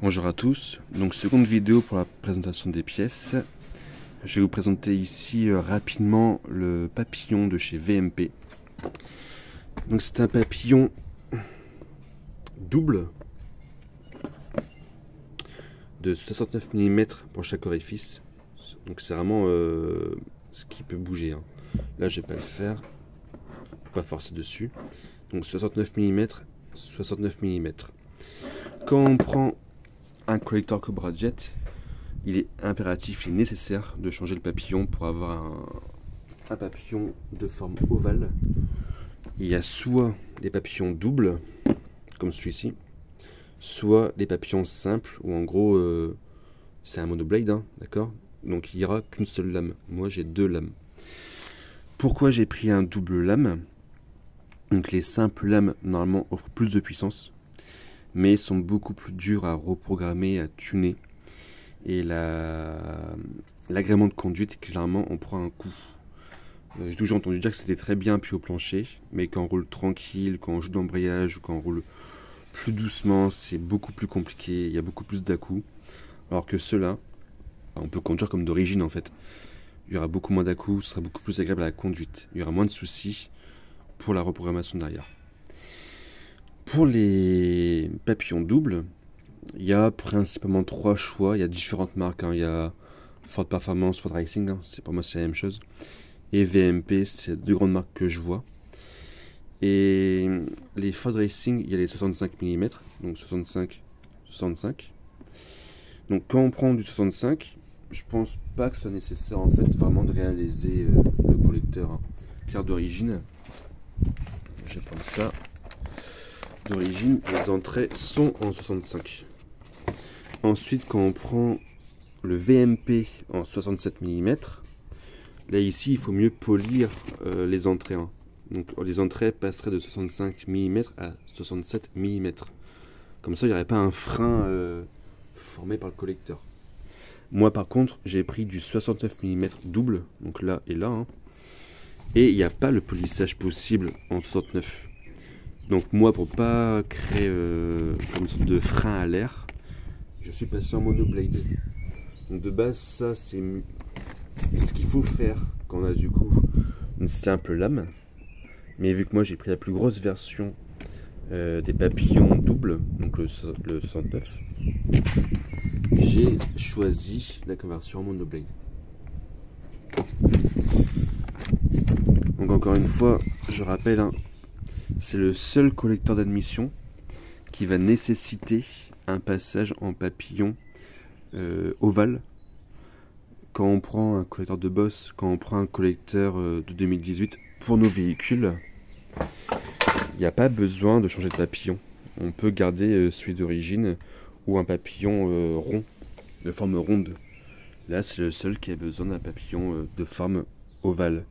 Bonjour à tous, donc seconde vidéo pour la présentation des pièces. Je vais vous présenter ici rapidement le papillon de chez VMP. Donc c'est un papillon double de 69 mm pour chaque orifice. Donc c'est vraiment ce qui peut bouger. Là je vais pas le faire, pas forcer dessus. Donc 69 mm, 69 mm. Quand on prend un collecteur Cobra Jet, il est impératif, il est nécessaire de changer le papillon pour avoir un papillon de forme ovale. Il y a soit des papillons doubles, comme celui-ci, soit des papillons simples, où en gros, c'est un monoblade, d'accord? Donc il n'y aura qu'une seule lame. Moi j'ai deux lames. Pourquoi j'ai pris un double lame? Donc les simples lames, normalement, offrent plus de puissance, mais sont beaucoup plus durs à reprogrammer, à tuner. Et l'agrément de conduite, clairement, on prend un coup. J'ai toujours entendu dire que c'était très bien appuyé au plancher, mais quand on roule tranquille, quand on joue d'embrayage, ou quand on roule plus doucement, c'est beaucoup plus compliqué, il y a beaucoup plus d'à-coups. Alors que ceux-là, on peut conduire comme d'origine en fait. Il y aura beaucoup moins d'à-coups, ce sera beaucoup plus agréable à la conduite. Il y aura moins de soucis pour la reprogrammation derrière. Pour les papillons doubles, il y a principalement trois choix. Il y a différentes marques. Il y a Ford Performance, Ford Racing. Pour moi, c'est la même chose. Et VMP, c'est deux grandes marques que je vois. Et les Ford Racing, il y a les 65 mm. Donc 65, 65. Donc quand on prend du 65, je pense pas que ce soit nécessaire en fait vraiment de réaliser le collecteur car d'origine. Je vais prendre ça. D'origine, les entrées sont en 65. Ensuite, quand on prend le VMP en 67 mm, là ici, il faut mieux polir les entrées. Donc les entrées passeraient de 65 mm à 67 mm. Comme ça, il n'y aurait pas un frein formé par le collecteur. Moi, par contre, j'ai pris du 69 mm double, donc là et là. Et il n'y a pas le polissage possible en 69. Donc moi, pour pas créer comme une sorte de frein à l'air, je suis passé en monoblade. Donc de base, ça c'est ce qu'il faut faire quand on a du coup une simple lame. Mais vu que moi j'ai pris la plus grosse version des papillons doubles, donc le 69, j'ai choisi la conversion en monoblade. Donc encore une fois, je rappelle, c'est le seul collecteur d'admission qui va nécessiter un passage en papillon ovale. Quand on prend un collecteur de Boss, quand on prend un collecteur de 2018 pour nos véhicules, il n'y a pas besoin de changer de papillon. On peut garder celui d'origine ou un papillon rond, de forme ronde. Là, c'est le seul qui a besoin d'un papillon de forme ovale.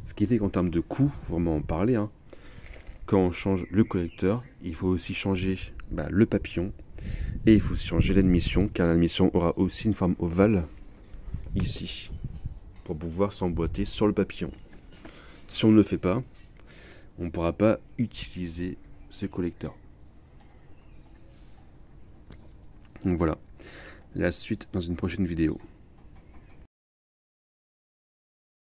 Ce qui fait qu'en termes de coût, faut vraiment en parler, quand on change le collecteur, il faut aussi changer le papillon et il faut aussi changer l'admission car l'admission aura aussi une forme ovale ici pour pouvoir s'emboîter sur le papillon. Si on ne le fait pas, on ne pourra pas utiliser ce collecteur. Donc voilà, la suite dans une prochaine vidéo.